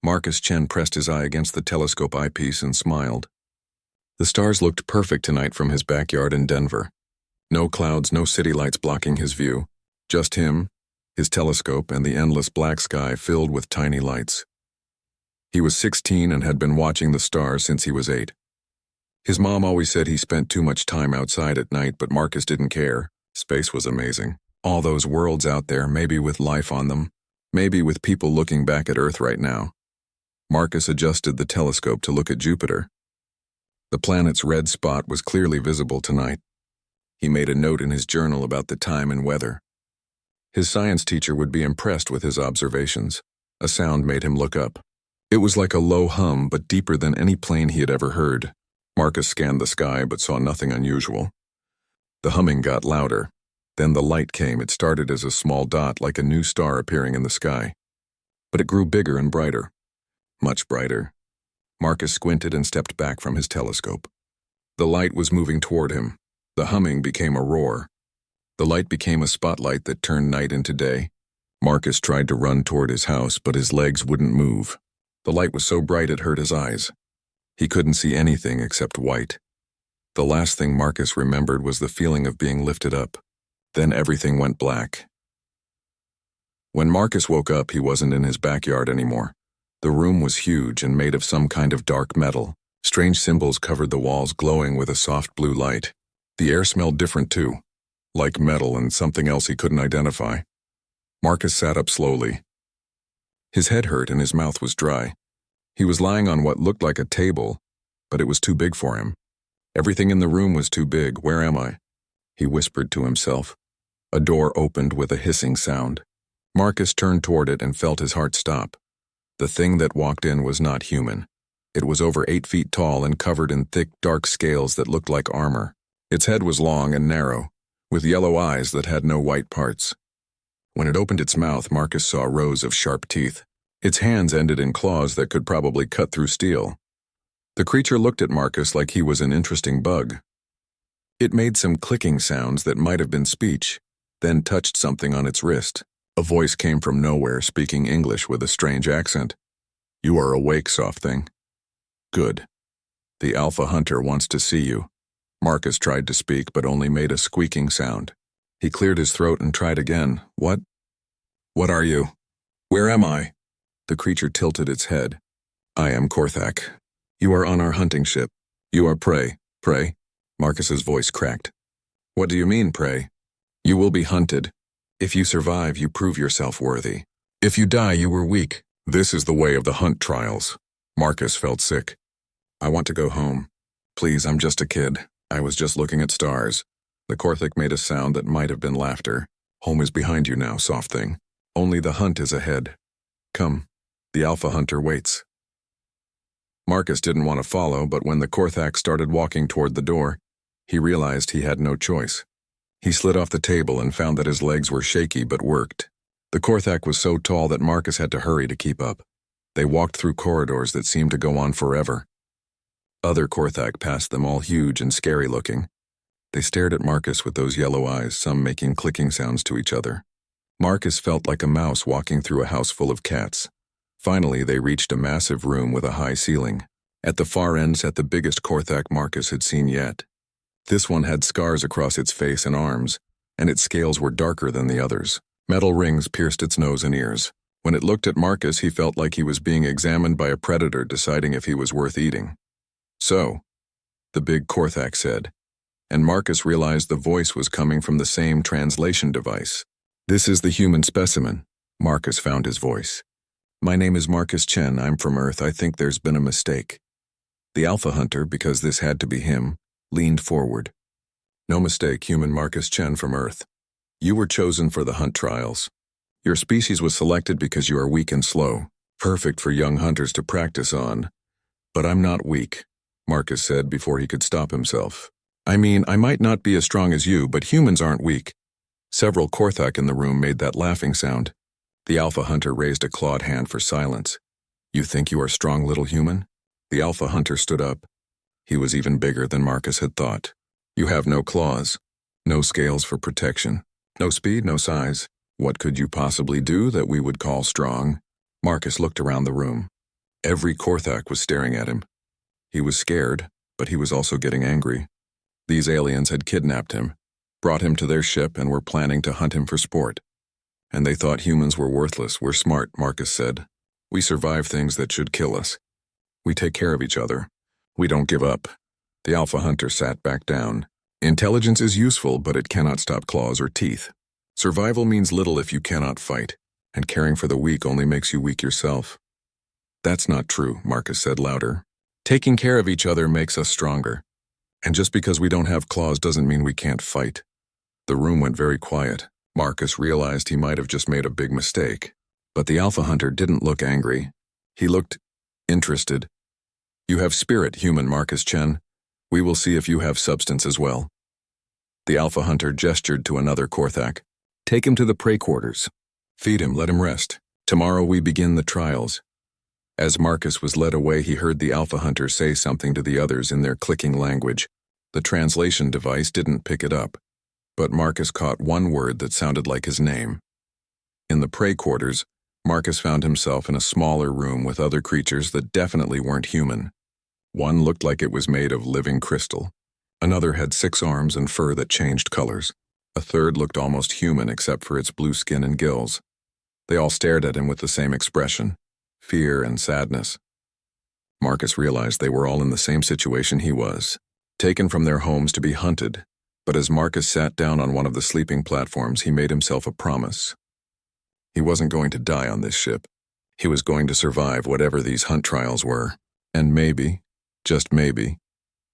Marcus Chen pressed his eye against the telescope eyepiece and smiled. The stars looked perfect tonight from his backyard in Denver. No clouds, no city lights blocking his view. Just him, his telescope, and the endless black sky filled with tiny lights. He was 16 and had been watching the stars since he was 8. His mom always said he spent too much time outside at night, but Marcus didn't care. Space was amazing. All those worlds out there, maybe with life on them, maybe with people looking back at Earth right now. Marcus adjusted the telescope to look at Jupiter. The planet's red spot was clearly visible tonight. He made a note in his journal about the time and weather. His science teacher would be impressed with his observations. A sound made him look up. It was like a low hum, but deeper than any plane he had ever heard. Marcus scanned the sky but saw nothing unusual. The humming got louder. Then the light came. It started as a small dot, like a new star appearing in the sky. But it grew bigger and brighter. Much brighter. Marcus squinted and stepped back from his telescope. The light was moving toward him. The humming became a roar. The light became a spotlight that turned night into day. Marcus tried to run toward his house, but his legs wouldn't move. The light was so bright it hurt his eyes. He couldn't see anything except white. The last thing Marcus remembered was the feeling of being lifted up. Then everything went black. When Marcus woke up, he wasn't in his backyard anymore. The room was huge and made of some kind of dark metal. Strange symbols covered the walls, glowing with a soft blue light. The air smelled different too, like metal and something else he couldn't identify. Marcus sat up slowly. His head hurt and his mouth was dry. He was lying on what looked like a table, but it was too big for him. Everything in the room was too big. Where am I? He whispered to himself. A door opened with a hissing sound. Marcus turned toward it and felt his heart stop. The thing that walked in was not human. It was over 8 feet tall and covered in thick, dark scales that looked like armor. Its head was long and narrow, with yellow eyes that had no white parts. When it opened its mouth, Marcus saw rows of sharp teeth. Its hands ended in claws that could probably cut through steel. The creature looked at Marcus like he was an interesting bug. It made some clicking sounds that might have been speech, then touched something on its wrist. A voice came from nowhere, speaking English with a strange accent. "You are awake, soft thing." "Good. The Alpha Hunter wants to see you." Marcus tried to speak, but only made a squeaking sound. He cleared his throat and tried again. "What? What are you? Where am I?" The creature tilted its head. "I am Korthak. You are on our hunting ship. You are prey." "Prey?" Marcus's voice cracked. "What do you mean, prey?" "You will be hunted. If you survive, you prove yourself worthy. If you die, you were weak. This is the way of the hunt trials." Marcus felt sick. "I want to go home. Please, I'm just a kid. I was just looking at stars." The Korthak made a sound that might have been laughter. "Home is behind you now, soft thing. Only the hunt is ahead. Come, the Alpha Hunter waits." Marcus didn't want to follow, but when the Korthak started walking toward the door, he realized he had no choice. He slid off the table and found that his legs were shaky but worked. The Korthak was so tall that Marcus had to hurry to keep up. They walked through corridors that seemed to go on forever. Other Korthak passed them, all huge and scary looking. They stared at Marcus with those yellow eyes, some making clicking sounds to each other. Marcus felt like a mouse walking through a house full of cats. Finally, they reached a massive room with a high ceiling. At the far end sat the biggest Korthak Marcus had seen yet. This one had scars across its face and arms, and its scales were darker than the others. Metal rings pierced its nose and ears. When it looked at Marcus, he felt like he was being examined by a predator deciding if he was worth eating. "So," the big Korthak said, and Marcus realized the voice was coming from the same translation device. "This is the human specimen." Marcus found his voice. "My name is Marcus Chen. I'm from Earth. I think there's been a mistake." The Alpha Hunter, because this had to be him, leaned forward. "No mistake, human Marcus Chen from Earth. You were chosen for the hunt trials. Your species was selected because you are weak and slow, perfect for young hunters to practice on. But I'm not weak," Marcus said before he could stop himself. "I mean, I might not be as strong as you, but humans aren't weak." Several Korthak in the room made that laughing sound. The Alpha Hunter raised a clawed hand for silence. "You think you are strong, little human?" The Alpha Hunter stood up. He was even bigger than Marcus had thought. "You have no claws, no scales for protection, no speed, no size. What could you possibly do that we would call strong?" Marcus looked around the room. Every Korthak was staring at him. He was scared, but he was also getting angry. These aliens had kidnapped him, brought him to their ship, and were planning to hunt him for sport. And they thought humans were worthless. We're smart, Marcus said. We survive things that should kill us. We take care of each other. We don't give up. The Alpha Hunter sat back down. Intelligence is useful, but it cannot stop claws or teeth. Survival means little if you cannot fight, and caring for the weak only makes you weak yourself. That's not true, Marcus said louder. Taking care of each other makes us stronger. And just because we don't have claws doesn't mean we can't fight. The room went very quiet. Marcus realized he might have just made a big mistake. But the Alpha Hunter didn't look angry. He looked interested. You have spirit, human Marcus Chen. We will see if you have substance as well. The Alpha Hunter gestured to another Korthak. Take him to the prey quarters. Feed him, let him rest. Tomorrow we begin the trials. As Marcus was led away, he heard the Alpha Hunter say something to the others in their clicking language. The translation device didn't pick it up, but Marcus caught one word that sounded like his name. In the prey quarters, Marcus found himself in a smaller room with other creatures that definitely weren't human. One looked like it was made of living crystal. Another had 6 arms and fur that changed colors. A third looked almost human except for its blue skin and gills. They all stared at him with the same expression, fear and sadness. Marcus realized they were all in the same situation he was, taken from their homes to be hunted, but as Marcus sat down on one of the sleeping platforms, he made himself a promise. He wasn't going to die on this ship. He was going to survive whatever these hunt trials were, and maybe, just maybe,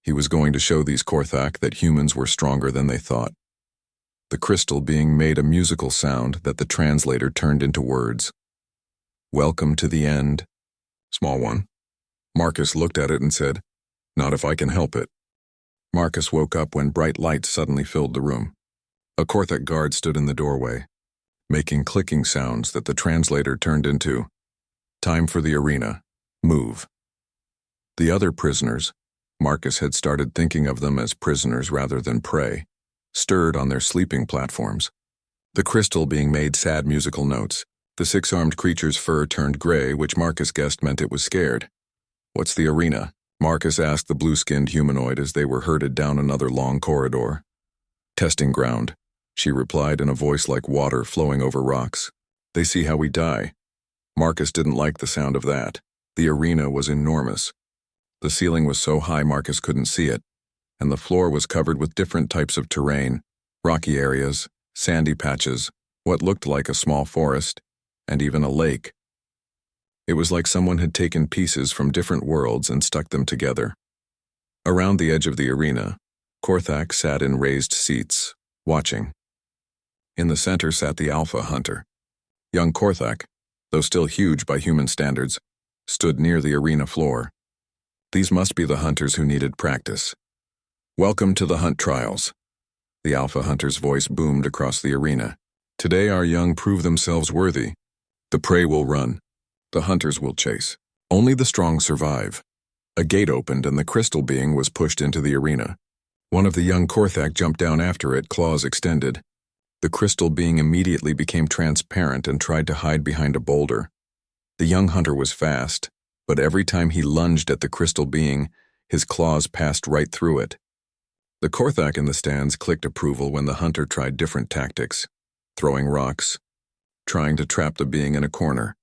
he was going to show these Korthak that humans were stronger than they thought. The crystal being made a musical sound that the translator turned into words. Welcome to the end. Small one. Marcus looked at it and said, Not if I can help it. Marcus woke up when bright lights suddenly filled the room. A Korthak guard stood in the doorway, making clicking sounds that the translator turned into, Time for the arena. Move. The other prisoners, Marcus had started thinking of them as prisoners rather than prey, stirred on their sleeping platforms. The crystal being made sad musical notes. The 6-armed creature's fur turned gray, which Marcus guessed meant it was scared. What's the arena? Marcus asked the blue-skinned humanoid as they were herded down another long corridor. Testing ground, she replied in a voice like water flowing over rocks. They see how we die. Marcus didn't like the sound of that. The arena was enormous. The ceiling was so high Marcus couldn't see it, and the floor was covered with different types of terrain, rocky areas, sandy patches, what looked like a small forest, and even a lake. It was like someone had taken pieces from different worlds and stuck them together. Around the edge of the arena, Korthak sat in raised seats, watching. In the center sat the Alpha Hunter. Young Korthak, though still huge by human standards, stood near the arena floor. These must be the hunters who needed practice. Welcome to the hunt trials. The Alpha Hunter's voice boomed across the arena. Today our young prove themselves worthy. The prey will run. The hunters will chase. Only the strong survive. A gate opened and the crystal being was pushed into the arena. One of the young Korthak jumped down after it, claws extended. The crystal being immediately became transparent and tried to hide behind a boulder. The young hunter was fast, but every time he lunged at the crystal being, his claws passed right through it. The Korthak in the stands clicked approval when the hunter tried different tactics, throwing rocks, trying to trap the being in a corner.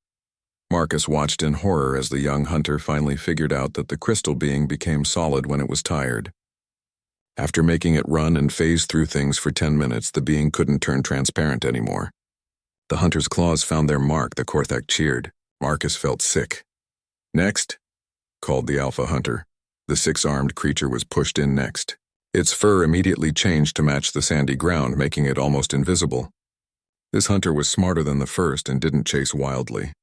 Marcus watched in horror as the young hunter finally figured out that the crystal being became solid when it was tired. After making it run and phase through things for 10 minutes, the being couldn't turn transparent anymore. The hunter's claws found their mark. The Korthak cheered. Marcus felt sick. Next, called the Alpha Hunter. The 6-armed creature was pushed in next. Its fur immediately changed to match the sandy ground, making it almost invisible. This hunter was smarter than the first and didn't chase wildly.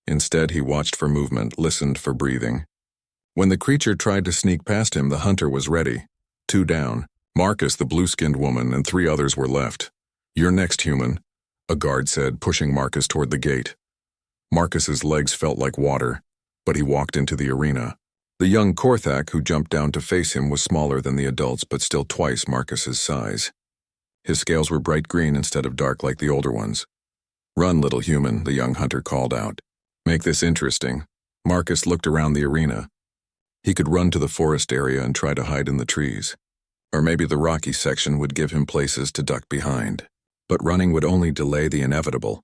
Instead, he watched for movement, listened for breathing. When the creature tried to sneak past him, the hunter was ready. 2 down. Marcus, the blue-skinned woman, and 3 others were left. You're next, human, a guard said, pushing Marcus toward the gate. Marcus's legs felt like water, but he walked into the arena. The young Korthak who jumped down to face him was smaller than the adults, but still twice Marcus's size. His scales were bright green instead of dark like the older ones. Run, little human, the young hunter called out. Make this interesting. Marcus looked around the arena. He could run to the forest area and try to hide in the trees. Or maybe the rocky section would give him places to duck behind. But running would only delay the inevitable.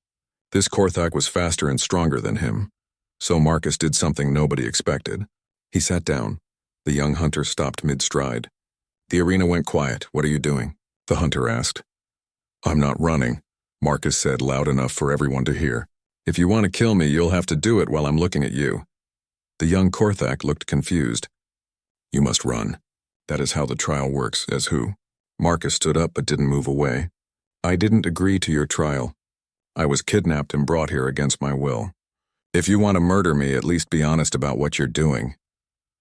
This Korthak was faster and stronger than him. So Marcus did something nobody expected. He sat down. The young hunter stopped mid-stride. The arena went quiet. "What are you doing?" the hunter asked. "I'm not running," Marcus said loud enough for everyone to hear. "If you want to kill me, you'll have to do it while I'm looking at you." The young Korthak looked confused. "You must run. That is how the trial works." "As who?" Marcus stood up but didn't move away. "I didn't agree to your trial. I was kidnapped and brought here against my will. If you want to murder me, at least be honest about what you're doing."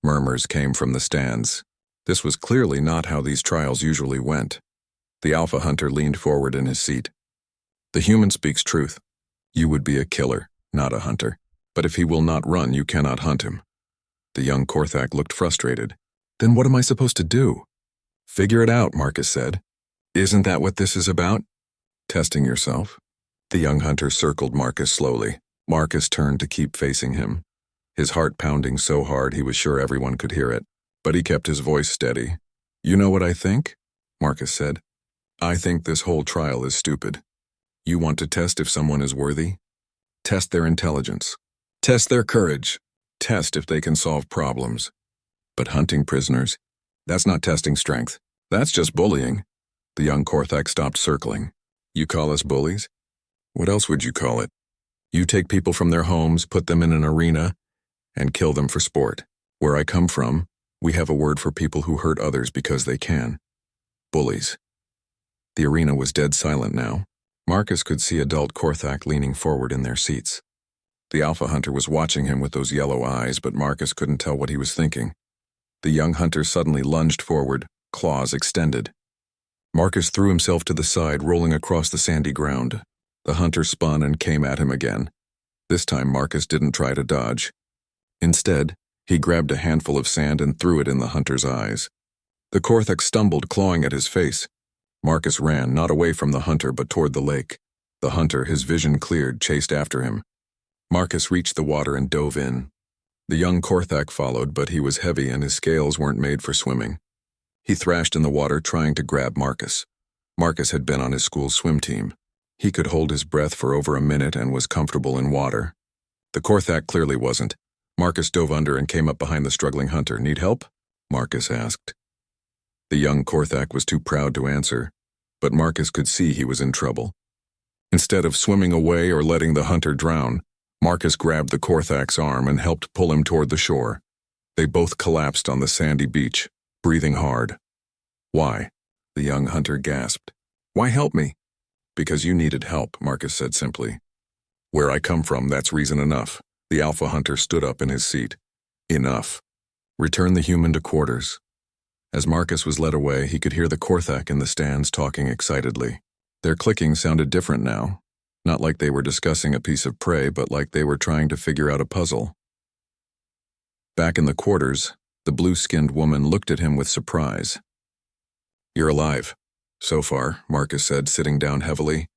Murmurs came from the stands. This was clearly not how these trials usually went. The alpha hunter leaned forward in his seat. "The human speaks truth. You would be a killer, not a hunter. But if he will not run, you cannot hunt him." The young Korthak looked frustrated. "Then what am I supposed to do?" "Figure it out," Marcus said. "Isn't that what this is about? Testing yourself?" The young hunter circled Marcus slowly. Marcus turned to keep facing him, his heart pounding so hard he was sure everyone could hear it. But he kept his voice steady. "You know what I think?" Marcus said. "I think this whole trial is stupid. You want to test if someone is worthy? Test their intelligence. Test their courage. Test if they can solve problems. But hunting prisoners? That's not testing strength. That's just bullying." The young Korthak stopped circling. "You call us bullies? What else would you call it? You take people from their homes, put them in an arena, and kill them for sport. Where I come from, we have a word for people who hurt others because they can. Bullies." The arena was dead silent now. Marcus could see adult Korthak leaning forward in their seats. The alpha hunter was watching him with those yellow eyes, but Marcus couldn't tell what he was thinking. The young hunter suddenly lunged forward, claws extended. Marcus threw himself to the side, rolling across the sandy ground. The hunter spun and came at him again. This time Marcus didn't try to dodge. Instead, he grabbed a handful of sand and threw it in the hunter's eyes. The Korthak stumbled, clawing at his face. Marcus ran, not away from the hunter, but toward the lake. The hunter, his vision cleared, chased after him. Marcus reached the water and dove in. The young Korthak followed, but he was heavy and his scales weren't made for swimming. He thrashed in the water, trying to grab Marcus. Marcus had been on his school swim team. He could hold his breath for over a minute and was comfortable in water. The Korthak clearly wasn't. Marcus dove under and came up behind the struggling hunter. "Need help?" Marcus asked. The young Korthak was too proud to answer, but Marcus could see he was in trouble. Instead of swimming away or letting the hunter drown, Marcus grabbed the Korthak's arm and helped pull him toward the shore. They both collapsed on the sandy beach, breathing hard. "Why?" the young hunter gasped. "Why help me?" "Because you needed help," Marcus said simply. "Where I come from, that's reason enough." The alpha hunter stood up in his seat. "Enough. Return the human to quarters." As Marcus was led away, he could hear the Korthak in the stands talking excitedly. Their clicking sounded different now. Not like they were discussing a piece of prey, but like they were trying to figure out a puzzle. Back in the quarters, the blue-skinned woman looked at him with surprise. "You're alive. So far," Marcus said, sitting down heavily.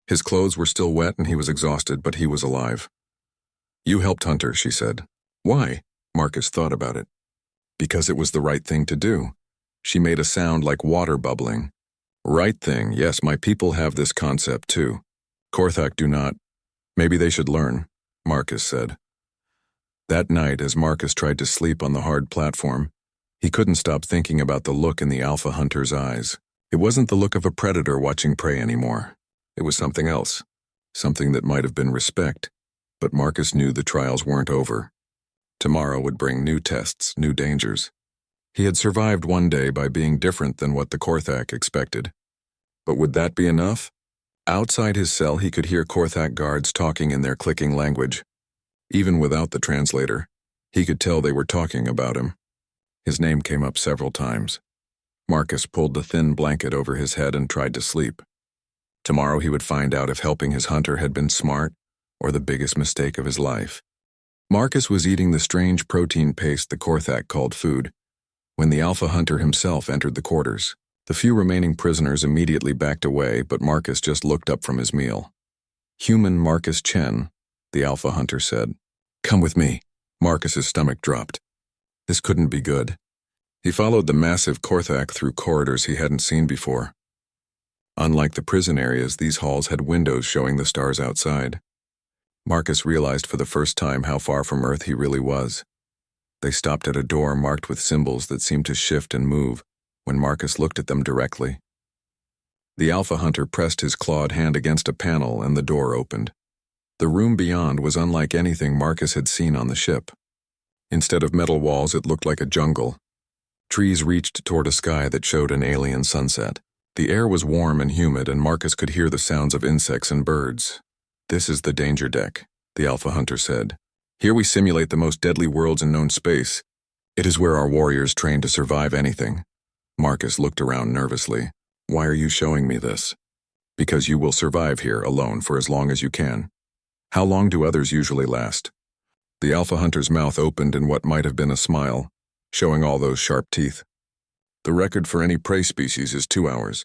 His clothes were still wet and he was exhausted, but he was alive. "You helped Hunter," she said. "Why?" Marcus thought about it. "Because it was the right thing to do." She made a sound like water bubbling. "Right thing, yes, my people have this concept too. Korthak do not. Maybe they should learn," Marcus said. That night, as Marcus tried to sleep on the hard platform, he couldn't stop thinking about the look in the alpha hunter's eyes. It wasn't the look of a predator watching prey anymore. It was something else, something that might have been respect, but Marcus knew the trials weren't over. Tomorrow would bring new tests, new dangers. He had survived one day by being different than what the Korthak expected. But would that be enough? Outside his cell, he could hear Korthak guards talking in their clicking language. Even without the translator, he could tell they were talking about him. His name came up several times. Marcus pulled the thin blanket over his head and tried to sleep. Tomorrow he would find out if helping his hunter had been smart or the biggest mistake of his life. Marcus was eating the strange protein paste the Korthak called food when the alpha hunter himself entered the quarters. The few remaining prisoners immediately backed away, but Marcus just looked up from his meal. "Human Marcus Chen," the alpha hunter said. "Come with me." Marcus's stomach dropped. This couldn't be good. He followed the massive Korthak through corridors he hadn't seen before. Unlike the prison areas, these halls had windows showing the stars outside. Marcus realized for the first time how far from Earth he really was. They stopped at a door marked with symbols that seemed to shift and move when Marcus looked at them directly. The Alpha Hunter pressed his clawed hand against a panel and the door opened. The room beyond was unlike anything Marcus had seen on the ship. Instead of metal walls, it looked like a jungle. Trees reached toward a sky that showed an alien sunset. The air was warm and humid, and Marcus could hear the sounds of insects and birds. "This is the danger deck," the Alpha Hunter said. "Here we simulate the most deadly worlds in known space. It is where our warriors train to survive anything." Marcus looked around nervously. "Why are you showing me this?" "Because you will survive here alone for as long as you can." "How long do others usually last?" The Alpha Hunter's mouth opened in what might have been a smile, showing all those sharp teeth. "The record for any prey species is 2 hours.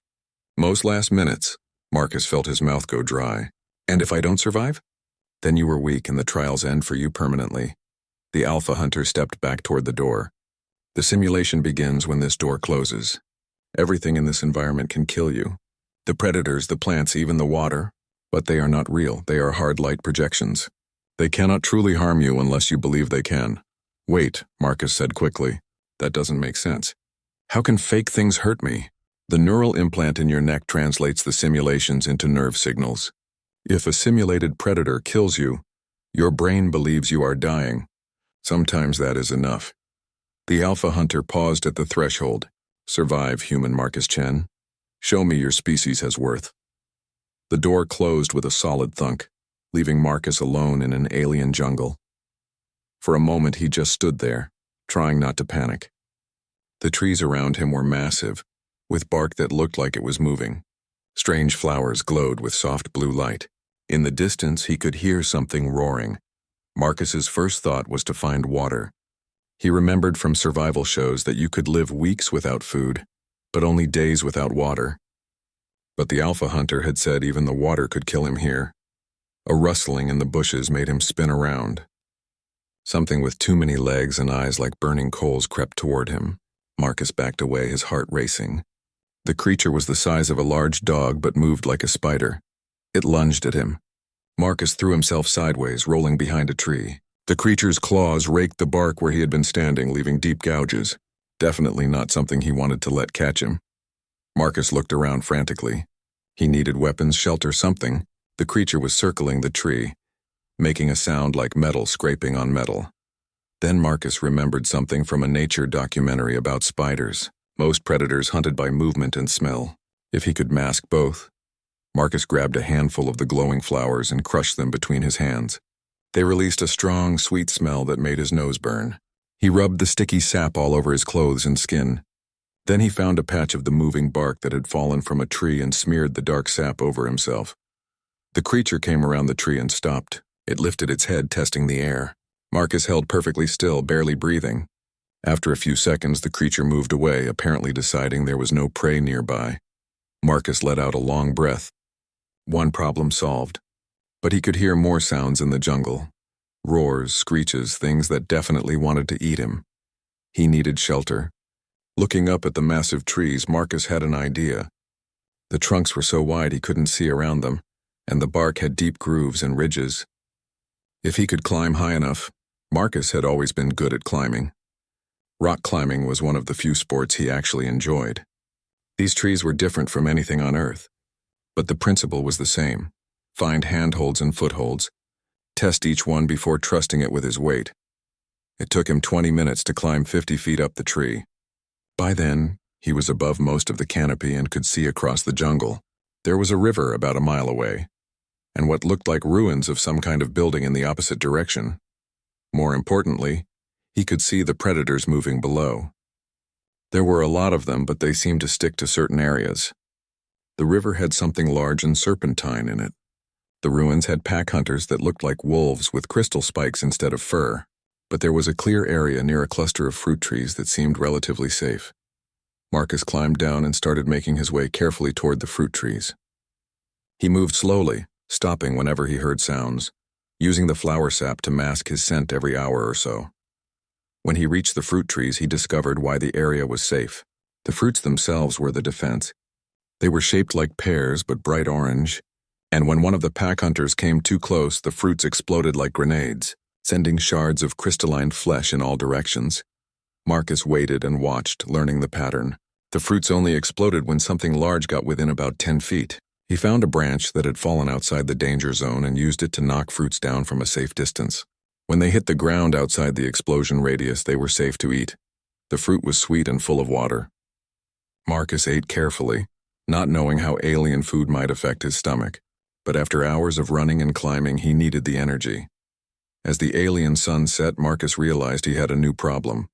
Most last minutes." Marcus felt his mouth go dry. "And if I don't survive?" "Then you were weak and the trials end for you permanently." The Alpha Hunter stepped back toward the door. "The simulation begins when this door closes. Everything in this environment can kill you. The predators, the plants, even the water. But they are not real. They are hard light projections. They cannot truly harm you unless you believe they can." "Wait," Marcus said quickly. "That doesn't make sense. How can fake things hurt me?" "The neural implant in your neck translates the simulations into nerve signals. If a simulated predator kills you, your brain believes you are dying. Sometimes that is enough." The Alpha Hunter paused at the threshold. "Survive, human Marcus Chen. Show me your species has worth." The door closed with a solid thunk, leaving Marcus alone in an alien jungle. For a moment he just stood there, trying not to panic. The trees around him were massive, with bark that looked like it was moving. Strange flowers glowed with soft blue light. In the distance he could hear something roaring. Marcus's first thought was to find water. He remembered from survival shows that you could live weeks without food, but only days without water. But the Alpha Hunter had said even the water could kill him here. A rustling in the bushes made him spin around. Something with too many legs and eyes like burning coals crept toward him. Marcus backed away, his heart racing. The creature was the size of a large dog but moved like a spider. It lunged at him. Marcus threw himself sideways, rolling behind a tree. The creature's claws raked the bark where he had been standing, leaving deep gouges. Definitely not something he wanted to let catch him. Marcus looked around frantically. He needed weapons, shelter, something. The creature was circling the tree, making a sound like metal scraping on metal. Then Marcus remembered something from a nature documentary about spiders. Most predators hunted by movement and smell. If he could mask both. Marcus grabbed a handful of the glowing flowers and crushed them between his hands. They released a strong, sweet smell that made his nose burn. He rubbed the sticky sap all over his clothes and skin. Then he found a patch of the moving bark that had fallen from a tree and smeared the dark sap over himself. The creature came around the tree and stopped. It lifted its head, testing the air. Marcus held perfectly still, barely breathing. After a few seconds, the creature moved away, apparently deciding there was no prey nearby. Marcus let out a long breath. One problem solved. But he could hear more sounds in the jungle. Roars, screeches, things that definitely wanted to eat him. He needed shelter. Looking up at the massive trees, Marcus had an idea. The trunks were so wide he couldn't see around them, and the bark had deep grooves and ridges. If he could climb high enough, Marcus had always been good at climbing. Rock climbing was one of the few sports he actually enjoyed. These trees were different from anything on Earth, but the principle was the same. Find handholds and footholds. Test each one before trusting it with his weight. It took him 20 minutes to climb 50 feet up the tree. By then, he was above most of the canopy and could see across the jungle. There was a river about a mile away, and what looked like ruins of some kind of building in the opposite direction. More importantly, he could see the predators moving below. There were a lot of them, but they seemed to stick to certain areas. The river had something large and serpentine in it. The ruins had pack hunters that looked like wolves with crystal spikes instead of fur, but there was a clear area near a cluster of fruit trees that seemed relatively safe. Marcus climbed down and started making his way carefully toward the fruit trees. He moved slowly, stopping whenever he heard sounds. using the flower sap to mask his scent every hour or so. When he reached the fruit trees, he discovered why the area was safe. The fruits themselves were the defense. They were shaped like pears but bright orange, and when one of the pack hunters came too close, the fruits exploded like grenades, sending shards of crystalline flesh in all directions. Marcus waited and watched, learning the pattern. The fruits only exploded when something large got within about 10 feet. He found a branch that had fallen outside the danger zone and used it to knock fruits down from a safe distance. When they hit the ground outside the explosion radius, they were safe to eat. The fruit was sweet and full of water. Marcus ate carefully, not knowing how alien food might affect his stomach. But after hours of running and climbing, he needed the energy. As the alien sun set, Marcus realized he had a new problem.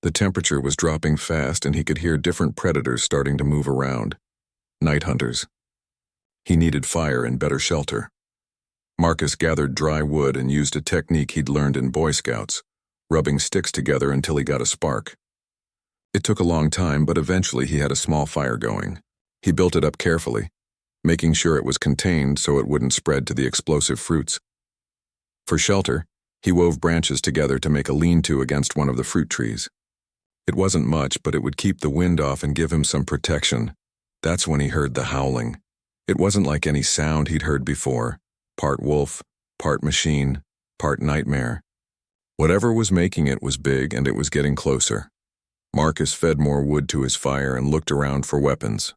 The temperature was dropping fast and he could hear different predators starting to move around. Night hunters. He needed fire and better shelter. Marcus gathered dry wood and used a technique he'd learned in Boy Scouts, rubbing sticks together until he got a spark. It took a long time, but eventually he had a small fire going. He built it up carefully, making sure it was contained so it wouldn't spread to the explosive fruits. For shelter, he wove branches together to make a lean-to against one of the fruit trees. It wasn't much, but it would keep the wind off and give him some protection. That's when he heard the howling. It wasn't like any sound he'd heard before. Part wolf, part machine, part nightmare. Whatever was making it was big, and it was getting closer. Marcus fed more wood to his fire and looked around for weapons.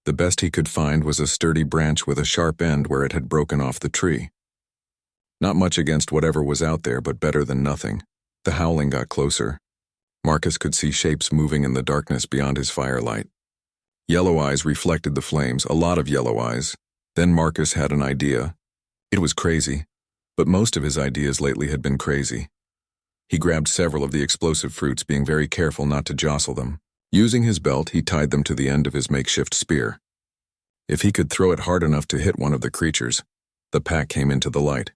The best he could find was a sturdy branch with a sharp end where it had broken off the tree. Not much against whatever was out there, but better than nothing. The howling got closer. Marcus could see shapes moving in the darkness beyond his firelight. Yellow eyes reflected the flames, a lot of yellow eyes. Then Marcus had an idea. It was crazy, but most of his ideas lately had been crazy. He grabbed several of the explosive fruits, being very careful not to jostle them. Using his belt, he tied them to the end of his makeshift spear. If he could throw it hard enough to hit one of the creatures, the pack came into the light.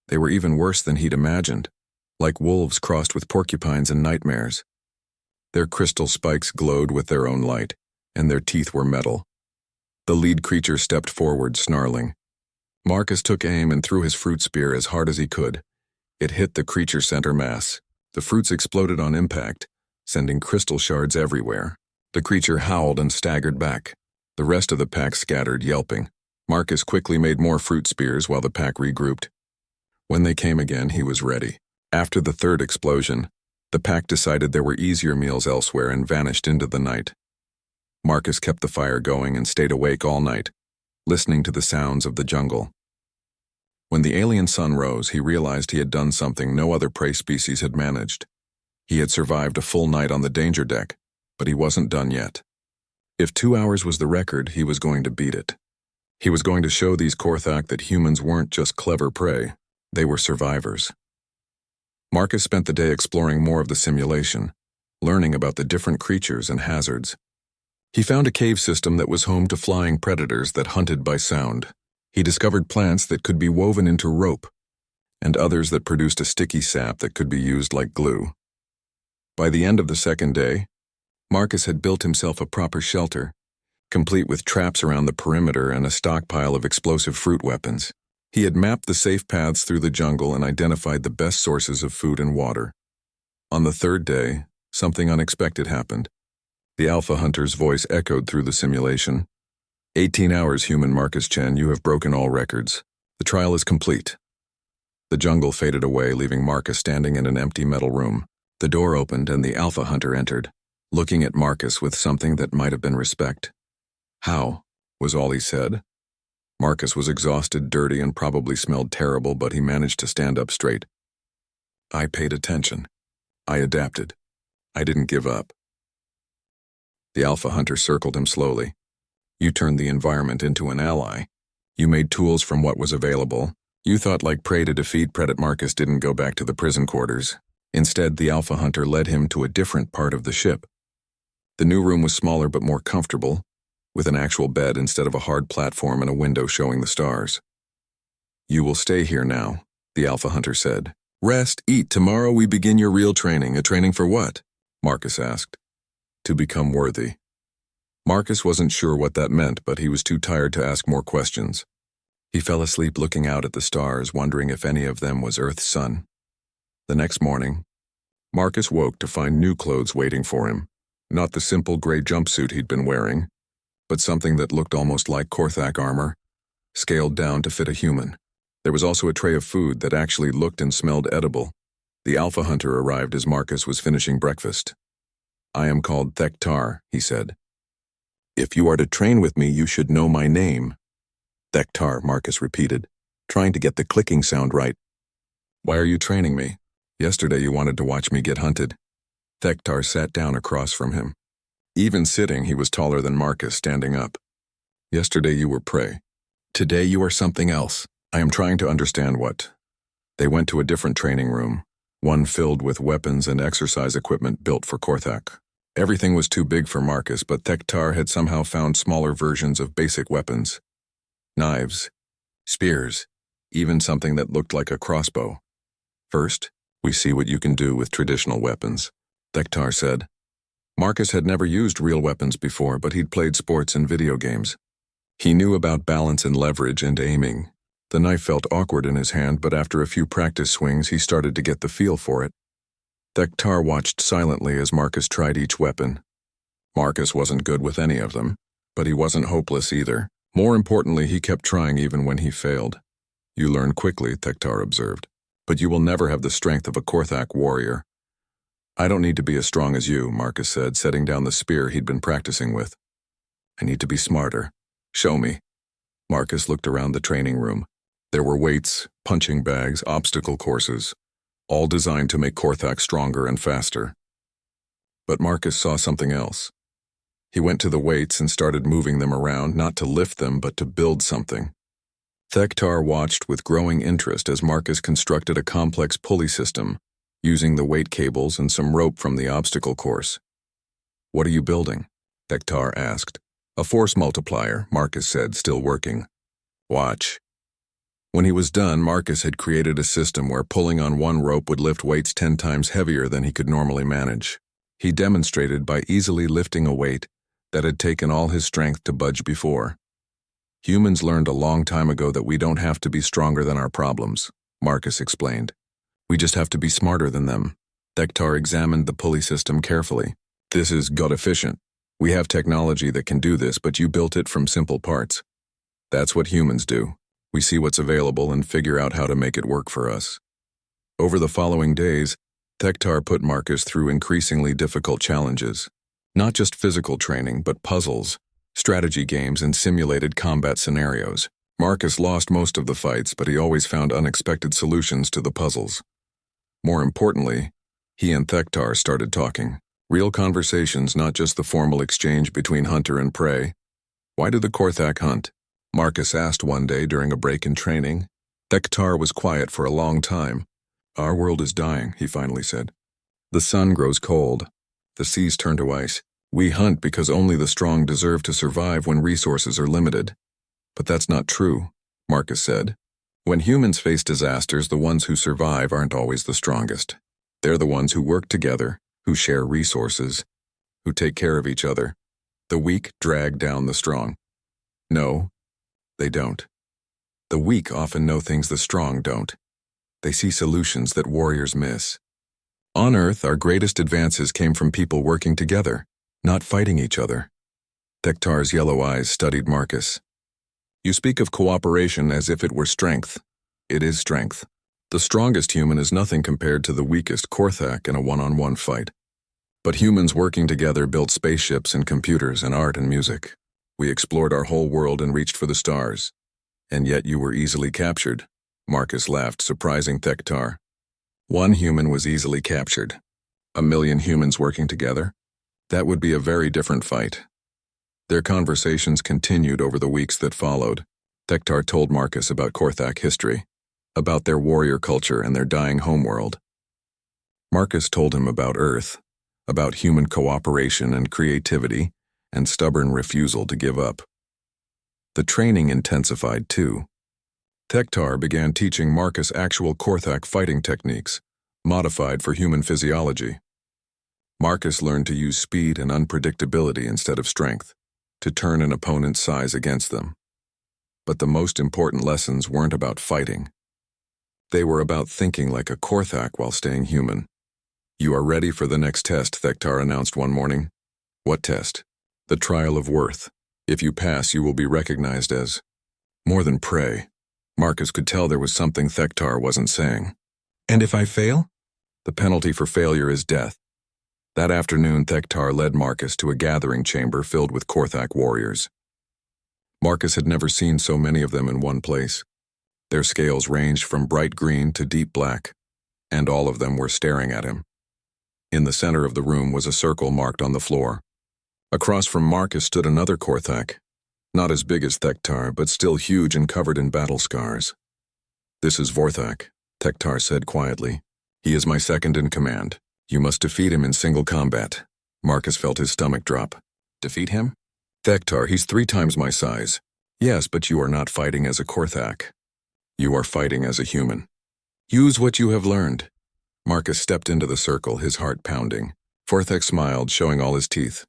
They were even worse than he'd imagined, like wolves crossed with porcupines and nightmares. Their crystal spikes glowed with their own light, and their teeth were metal. The lead creature stepped forward, snarling. Marcus took aim and threw his fruit spear as hard as he could. It hit the creature's center mass. The fruits exploded on impact, sending crystal shards everywhere. The creature howled and staggered back. The rest of the pack scattered, yelping. Marcus quickly made more fruit spears while the pack regrouped. When they came again, he was ready. After the third explosion, the pack decided there were easier meals elsewhere and vanished into the night. Marcus kept the fire going and stayed awake all night, listening to the sounds of the jungle. When the alien sun rose, he realized he had done something no other prey species had managed. He had survived a full night on the danger deck, but he wasn't done yet. If 2 hours was the record, he was going to beat it. He was going to show these Korthak that humans weren't just clever prey, they were survivors. Marcus spent the day exploring more of the simulation, learning about the different creatures and hazards. He found a cave system that was home to flying predators that hunted by sound. He discovered plants that could be woven into rope, and others that produced a sticky sap that could be used like glue. By the end of the second day, Marcus had built himself a proper shelter, complete with traps around the perimeter and a stockpile of explosive fruit weapons. He had mapped the safe paths through the jungle and identified the best sources of food and water. On the third day, something unexpected happened. The Alpha Hunter's voice echoed through the simulation. 18 hours, human Marcus Chen, you have broken all records. The trial is complete. The jungle faded away, leaving Marcus standing in an empty metal room. The door opened and the Alpha Hunter entered, looking at Marcus with something that might have been respect. How? Was all he said. Marcus was exhausted, dirty, and probably smelled terrible, but he managed to stand up straight. I paid attention. I adapted. I didn't give up. The Alpha Hunter circled him slowly. You turned the environment into an ally. You made tools from what was available. You thought like prey to defeat Predat. Marcus didn't go back to the prison quarters. Instead, the Alpha Hunter led him to a different part of the ship. The new room was smaller but more comfortable, with an actual bed instead of a hard platform and a window showing the stars. You will stay here now, the Alpha Hunter said. Rest, eat. Tomorrow we begin your real training. A training for what? Marcus asked. To become worthy. Marcus wasn't sure what that meant, but he was too tired to ask more questions. He fell asleep looking out at the stars, wondering if any of them was Earth's sun. The next morning, Marcus woke to find new clothes waiting for him. Not the simple gray jumpsuit he'd been wearing, but something that looked almost like Korthak armor, scaled down to fit a human. There was also a tray of food that actually looked and smelled edible. The Alpha Hunter arrived as Marcus was finishing breakfast. "I am called Thektar," he said. "If you are to train with me, you should know my name." "Thektar," Marcus repeated, trying to get the clicking sound right. "Why are you training me? Yesterday you wanted to watch me get hunted." Thektar sat down across from him. Even sitting, he was taller than Marcus, standing up. "Yesterday you were prey. Today you are something else. I am trying to understand what." They went to a different training room, one filled with weapons and exercise equipment built for Korthak. Everything was too big for Marcus, but Thektar had somehow found smaller versions of basic weapons. Knives, spears, even something that looked like a crossbow. "First, we see what you can do with traditional weapons," Thektar said. Marcus had never used real weapons before, but he'd played sports and video games. He knew about balance and leverage and aiming. The knife felt awkward in his hand, but after a few practice swings, he started to get the feel for it. Thektar watched silently as Marcus tried each weapon. Marcus wasn't good with any of them, but he wasn't hopeless either. More importantly, he kept trying even when he failed. "You learn quickly," Thektar observed, "but you will never have the strength of a Korthak warrior." "I don't need to be as strong as you," Marcus said, setting down the spear he'd been practicing with. "I need to be smarter. Show me." Marcus looked around the training room. There were weights, punching bags, obstacle courses, all designed to make Korthak stronger and faster. But Marcus saw something else. He went to the weights and started moving them around, not to lift them, but to build something. Thektar watched with growing interest as Marcus constructed a complex pulley system, using the weight cables and some rope from the obstacle course. "What are you building?" Thektar asked. "A force multiplier," Marcus said, still working. "Watch." When he was done, Marcus had created a system where pulling on one rope would lift weights 10 times heavier than he could normally manage. He demonstrated by easily lifting a weight that had taken all his strength to budge before. "Humans learned a long time ago that we don't have to be stronger than our problems," Marcus explained. "We just have to be smarter than them." Thektar examined the pulley system carefully. "This is god efficient. We have technology that can do this, but you built it from simple parts. That's what humans do. We see what's available and figure out how to make it work for us." Over the following days, Thektar put Marcus through increasingly difficult challenges. Not just physical training, but puzzles, strategy games, and simulated combat scenarios. Marcus lost most of the fights, but he always found unexpected solutions to the puzzles. More importantly, he and Thektar started talking. Real conversations, not just the formal exchange between hunter and prey. "Why do the Korthak hunt?" Marcus asked one day during a break in training. Thektar was quiet for a long time. "Our world is dying," he finally said. "The sun grows cold. The seas turn to ice. We hunt because only the strong deserve to survive when resources are limited." "But that's not true," Marcus said. "When humans face disasters, the ones who survive aren't always the strongest. They're the ones who work together, who share resources, who take care of each other. The weak drag down the strong." "No, they don't. The weak often know things the strong don't. They see solutions that warriors miss. On Earth, our greatest advances came from people working together, not fighting each other." Thektar's yellow eyes studied Marcus. "You speak of cooperation as if it were strength. It is strength. The strongest human is nothing compared to the weakest Korthak in a one-on-one fight. But humans working together built spaceships and computers and art and music. We explored our whole world and reached for the stars. And yet you were easily captured." Marcus laughed, surprising Thektar. One human was easily captured. 1,000,000 humans working together? That would be a very different fight. Their conversations continued over the weeks that followed. Thektar told Marcus about Korthak history, about their warrior culture and their dying homeworld. Marcus told him about Earth, about human cooperation and creativity, and stubborn refusal to give up. The training intensified too. Thektar began teaching Marcus actual Korthak fighting techniques, modified for human physiology. Marcus learned to use speed and unpredictability instead of strength, to turn an opponent's size against them. But the most important lessons weren't about fighting. They were about thinking like a Korthak while staying human. "You are ready for the next test," Thektar announced one morning. "What test?" "The trial of worth. If you pass, you will be recognized as more than prey." Marcus could tell there was something Thektar wasn't saying. "And if I fail?" "The penalty for failure is death." That afternoon, Thektar led Marcus to a gathering chamber filled with Korthak warriors. Marcus had never seen so many of them in one place. Their scales ranged from bright green to deep black, and all of them were staring at him. In the center of the room was a circle marked on the floor. Across from Marcus stood another Korthak, not as big as Thektar, but still huge and covered in battle scars. "This is Vorthak," Thektar said quietly. "He is my second in command. You must defeat him in single combat." Marcus felt his stomach drop. "Defeat him?" "Thektar, he's 3 times my size." "Yes, but you are not fighting as a Korthak. You are fighting as a human. Use what you have learned." Marcus stepped into the circle, his heart pounding. Vorthak smiled, showing all his teeth.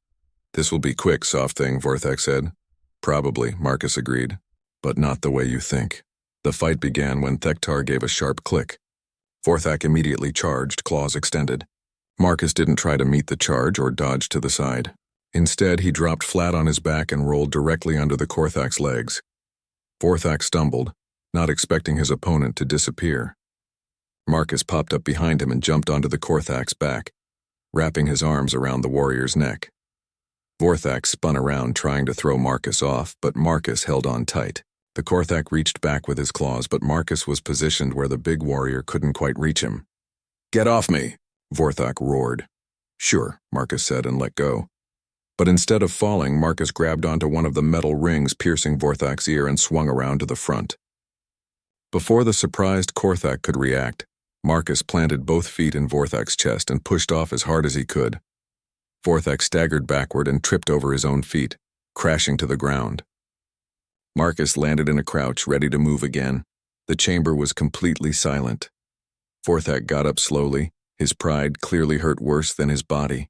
"This will be quick, soft thing," Vorthak said. "Probably," Marcus agreed, "but not the way you think." The fight began when Thektar gave a sharp click. Vorthak immediately charged, claws extended. Marcus didn't try to meet the charge or dodge to the side. Instead, he dropped flat on his back and rolled directly under the Korthak's legs. Vorthak stumbled, not expecting his opponent to disappear. Marcus popped up behind him and jumped onto the Korthak's back, wrapping his arms around the warrior's neck. Vorthak spun around trying to throw Marcus off, but Marcus held on tight. The Korthak reached back with his claws, but Marcus was positioned where the big warrior couldn't quite reach him. "Get off me!" Vorthak roared. "Sure," Marcus said and let go. But instead of falling, Marcus grabbed onto one of the metal rings piercing Vorthak's ear and swung around to the front. Before the surprised Korthak could react, Marcus planted both feet in Vorthak's chest and pushed off as hard as he could. Vorthak staggered backward and tripped over his own feet, crashing to the ground. Marcus landed in a crouch, ready to move again. The chamber was completely silent. Vorthak got up slowly, his pride clearly hurt worse than his body.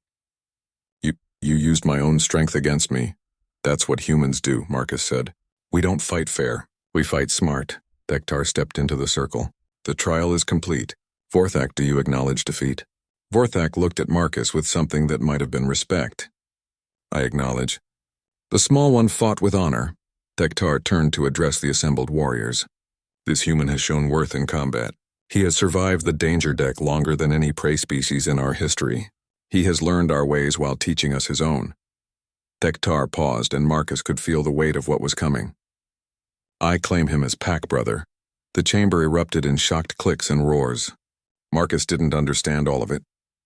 You used my own strength against me." "That's what humans do," Marcus said. "We don't fight fair. We fight smart." Thektar stepped into the circle. "The trial is complete. Vorthak, do you acknowledge defeat?" Vorthak looked at Marcus with something that might have been respect. "I acknowledge." "The small one fought with honor." Thektar turned to address the assembled warriors. "This human has shown worth in combat. He has survived the danger deck longer than any prey species in our history. He has learned our ways while teaching us his own." Thektar paused, and Marcus could feel the weight of what was coming. "I claim him as pack brother." The chamber erupted in shocked clicks and roars. Marcus didn't understand all of it,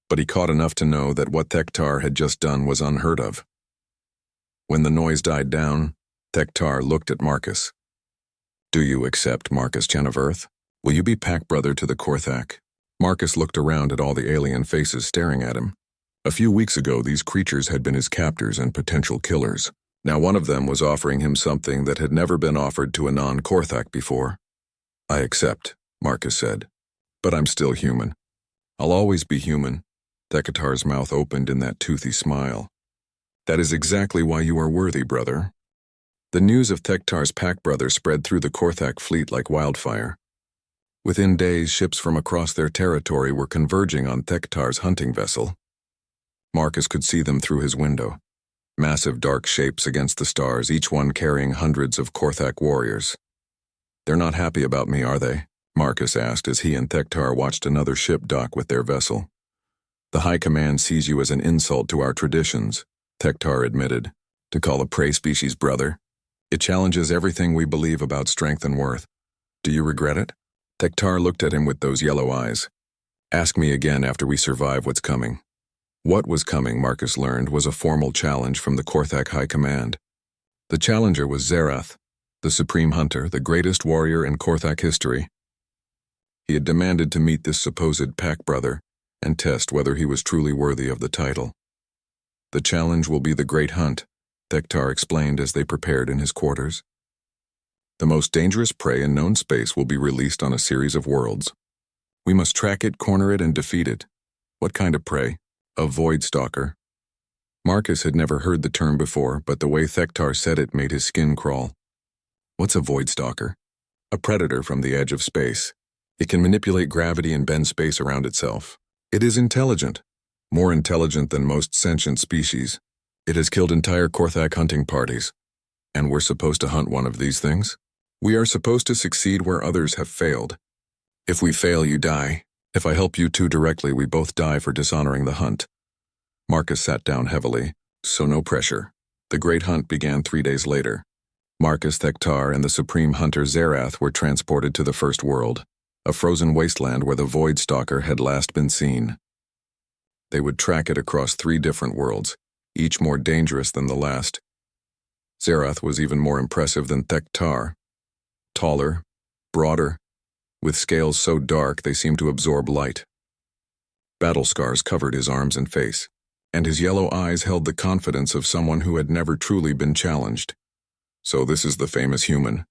but he caught enough to know that what Thektar had just done was unheard of. When the noise died down, Thektar looked at Marcus. "Do you accept Marcus Chen of Earth? Will you be pack brother to the Korthak?" Marcus looked around at all the alien faces staring at him. A few weeks ago, these creatures had been his captors and potential killers. Now one of them was offering him something that had never been offered to a non-Korthak before. "I accept," Marcus said. "But I'm still human. I'll always be human." Thektar's mouth opened in that toothy smile. "That is exactly why you are worthy, brother." The news of Thektar's pack brother spread through the Korthak fleet like wildfire. Within days, ships from across their territory were converging on Thektar's hunting vessel. Marcus could see them through his window. Massive dark shapes against the stars, each one carrying hundreds of Korthak warriors. "They're not happy about me, are they?" Marcus asked as he and Thektar watched another ship dock with their vessel. "The High Command sees you as an insult to our traditions," Thektar admitted. "To call a prey species brother? It challenges everything we believe about strength and worth. Do you regret it?" Thektar looked at him with those yellow eyes. "Ask me again after we survive what's coming." What was coming, Marcus learned, was a formal challenge from the Korthak High Command. The challenger was Zerath, the Supreme Hunter, the greatest warrior in Korthak history. He had demanded to meet this supposed pack brother and test whether he was truly worthy of the title. "The challenge will be the Great Hunt," Thektar explained as they prepared in his quarters. "The most dangerous prey in known space will be released on a series of worlds. We must track it, corner it, and defeat it." "What kind of prey?" "A void stalker." Marcus had never heard the term before, but the way Thektar said it made his skin crawl. What's a void stalker? A predator from the edge of space. It can manipulate gravity and bend space around itself. It is intelligent, more intelligent than most sentient species. It has killed entire Korthak hunting parties. And we're supposed to hunt one of these things? We are supposed to succeed where others have failed. If we fail, you die. If I help you two directly, we both die for dishonoring the hunt. Marcus sat down heavily, so no pressure. The great hunt began 3 days later. Marcus, Thektar, and the supreme hunter Zerath were transported to the First World, a frozen wasteland where the Void Stalker had last been seen. They would track it across 3 different worlds, each more dangerous than the last. Zerath was even more impressive than Thektar. Taller, broader, with scales so dark they seemed to absorb light. Battle scars covered his arms and face, and his yellow eyes held the confidence of someone who had never truly been challenged. "So this is the famous human,"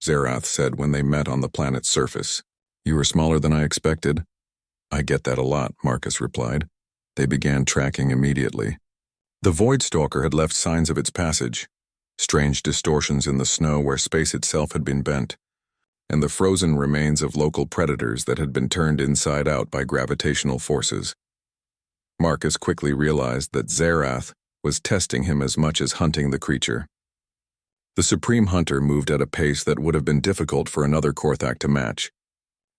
Zerath said when they met on the planet's surface. "You were smaller than I expected." "I get that a lot," Marcus replied. They began tracking immediately. The Void Stalker had left signs of its passage, strange distortions in the snow where space itself had been bent, and the frozen remains of local predators that had been turned inside out by gravitational forces. Marcus quickly realized that Zerath was testing him as much as hunting the creature. The Supreme Hunter moved at a pace that would have been difficult for another Korthak to match,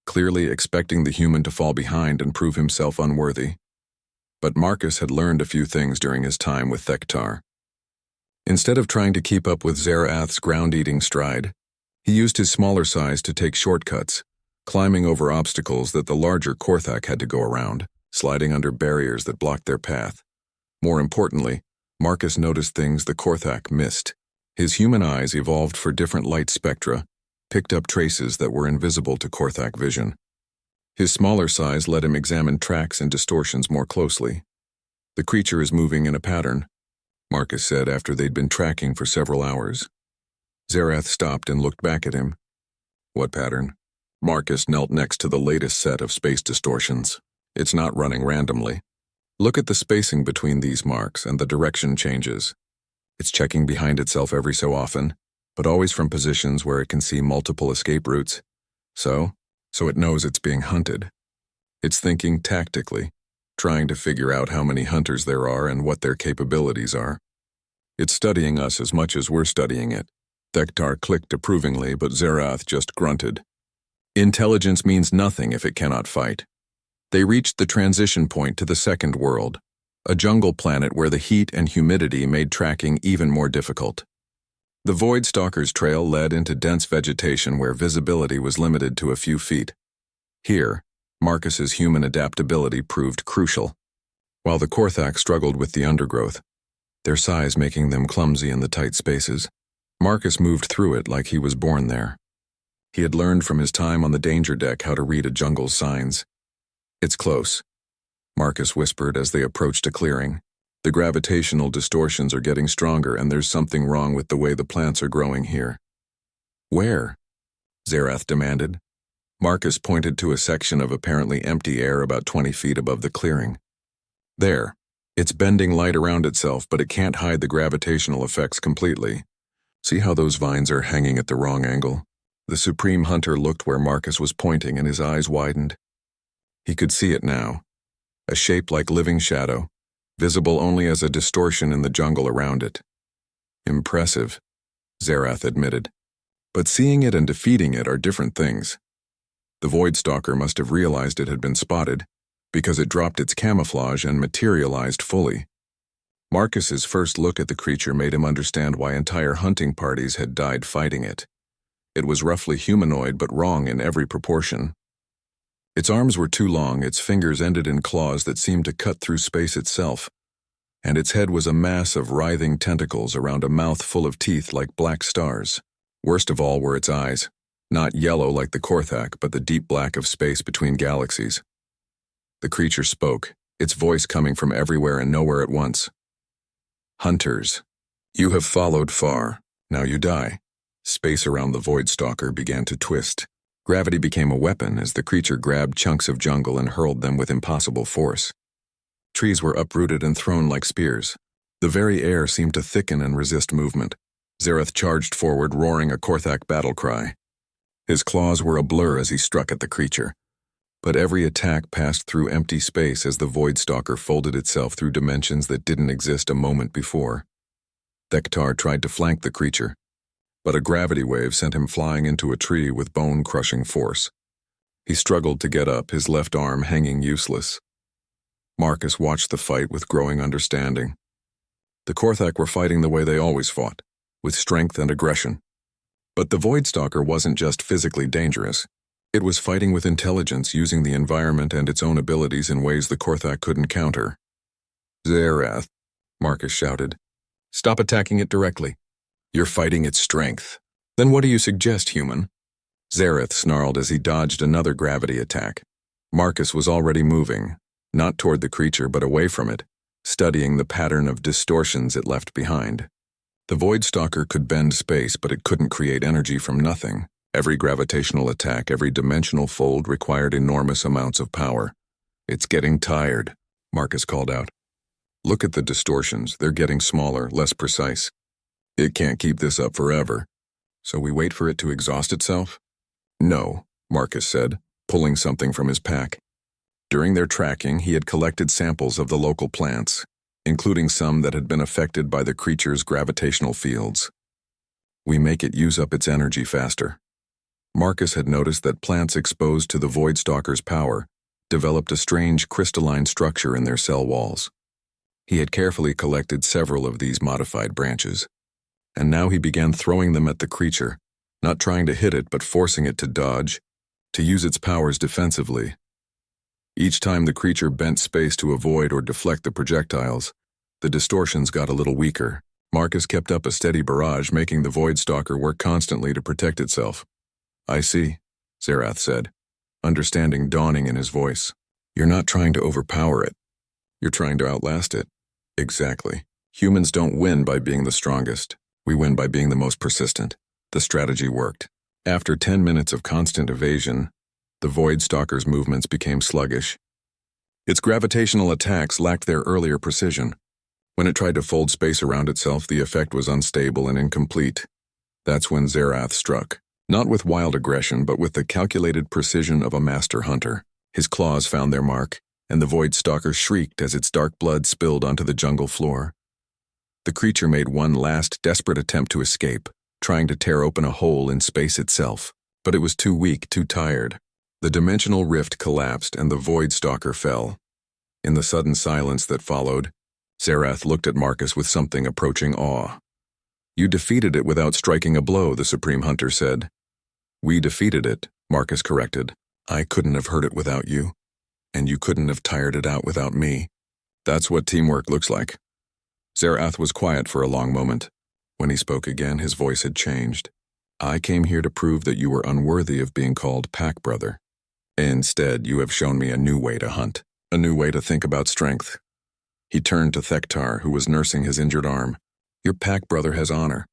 clearly expecting the human to fall behind and prove himself unworthy. But Marcus had learned a few things during his time with Thektar. Instead of trying to keep up with Zerath's ground-eating stride, he used his smaller size to take shortcuts, climbing over obstacles that the larger Korthak had to go around, sliding under barriers that blocked their path. More importantly, Marcus noticed things the Korthak missed. His human eyes evolved for different light spectra, picked up traces that were invisible to Korthak vision. His smaller size let him examine tracks and distortions more closely. "The creature is moving in a pattern," Marcus said after they'd been tracking for several hours. Zerath stopped and looked back at him. "What pattern?" Marcus knelt next to the latest set of space distortions. "It's not running randomly. Look at the spacing between these marks and the direction changes. It's checking behind itself every so often, but always from positions where it can see multiple escape routes. So it knows it's being hunted. It's thinking tactically, trying to figure out how many hunters there are and what their capabilities are. It's studying us as much as we're studying it." Thektar clicked approvingly, but Zerath just grunted. "Intelligence means nothing if it cannot fight." They reached the transition point to the Second World, a jungle planet where the heat and humidity made tracking even more difficult. The Void Stalker's trail led into dense vegetation where visibility was limited to a few feet. Here, Marcus's human adaptability proved crucial. While the Korthak struggled with the undergrowth, their size making them clumsy in the tight spaces, Marcus moved through it like he was born there. He had learned from his time on the danger deck how to read a jungle's signs. "It's close," Marcus whispered as they approached a clearing. "The gravitational distortions are getting stronger and there's something wrong with the way the plants are growing here." "Where?" Zerath demanded. Marcus pointed to a section of apparently empty air about 20 feet above the clearing. "There. It's bending light around itself, but it can't hide the gravitational effects completely. See how those vines are hanging at the wrong angle?" The Supreme Hunter looked where Marcus was pointing and his eyes widened. He could see it now. A shape like living shadow, visible only as a distortion in the jungle around it. "Impressive," Zerath admitted. "But seeing it and defeating it are different things." The Void Stalker must have realized it had been spotted, because it dropped its camouflage and materialized fully. Marcus's first look at the creature made him understand why entire hunting parties had died fighting it. It was roughly humanoid but wrong in every proportion. Its arms were too long, its fingers ended in claws that seemed to cut through space itself, and its head was a mass of writhing tentacles around a mouth full of teeth like black stars. Worst of all were its eyes, not yellow like the Korthak, but the deep black of space between galaxies. The creature spoke, its voice coming from everywhere and nowhere at once. "Hunters, you have followed far, now you die." Space around the Void Stalker began to twist. Gravity became a weapon as the creature grabbed chunks of jungle and hurled them with impossible force. Trees were uprooted and thrown like spears. The very air seemed to thicken and resist movement. Zareth charged forward, roaring a Korthak battle cry. His claws were a blur as he struck at the creature, but every attack passed through empty space as the Void Stalker folded itself through dimensions that didn't exist a moment before. Thektar tried to flank the creature, but a gravity wave sent him flying into a tree with bone-crushing force. He struggled to get up, his left arm hanging useless. Marcus watched the fight with growing understanding. The Korthak were fighting the way they always fought, with strength and aggression. But the Void Stalker wasn't just physically dangerous. It was fighting with intelligence, using the environment and its own abilities in ways the Korthak couldn't counter. "Zareth," Marcus shouted. "Stop attacking it directly. You're fighting its strength." "Then what do you suggest, human?" Zareth snarled as he dodged another gravity attack. Marcus was already moving, not toward the creature but away from it, studying the pattern of distortions it left behind. The Void Stalker could bend space, but it couldn't create energy from nothing. Every gravitational attack, every dimensional fold required enormous amounts of power. "It's getting tired," Marcus called out. "Look at the distortions. They're getting smaller, less precise. It can't keep this up forever. So we wait for it to exhaust itself?" "No," Marcus said, pulling something from his pack. During their tracking, he had collected samples of the local plants, including some that had been affected by the creature's gravitational fields. "We make it use up its energy faster." Marcus had noticed that plants exposed to the Void Stalker's power developed a strange crystalline structure in their cell walls. He had carefully collected several of these modified branches, and now he began throwing them at the creature, not trying to hit it but forcing it to dodge, to use its powers defensively. Each time the creature bent space to avoid or deflect the projectiles, the distortions got a little weaker. Marcus kept up a steady barrage, making the Void Stalker work constantly to protect itself. "I see," Zareth said, understanding dawning in his voice. "You're not trying to overpower it. You're trying to outlast it." "Exactly. Humans don't win by being the strongest. We win by being the most persistent." The strategy worked. After 10 minutes of constant evasion, the Void Stalker's movements became sluggish. Its gravitational attacks lacked their earlier precision. When it tried to fold space around itself, the effect was unstable and incomplete. That's when Zareth struck, not with wild aggression, but with the calculated precision of a master hunter. His claws found their mark, and the Void Stalker shrieked as its dark blood spilled onto the jungle floor. The creature made one last desperate attempt to escape, trying to tear open a hole in space itself, but it was too weak, too tired. The dimensional rift collapsed and the Void Stalker fell. In the sudden silence that followed, Zareth looked at Marcus with something approaching awe. "You defeated it without striking a blow," the Supreme Hunter said. "We defeated it," Marcus corrected. "I couldn't have hurt it without you, and you couldn't have tired it out without me. That's what teamwork looks like." Zareth was quiet for a long moment. When he spoke again, his voice had changed. "I came here to prove that you were unworthy of being called Pack Brother. Instead, you have shown me a new way to hunt, a new way to think about strength." He turned to Thektar, who was nursing his injured arm. "Your Pack Brother has honor.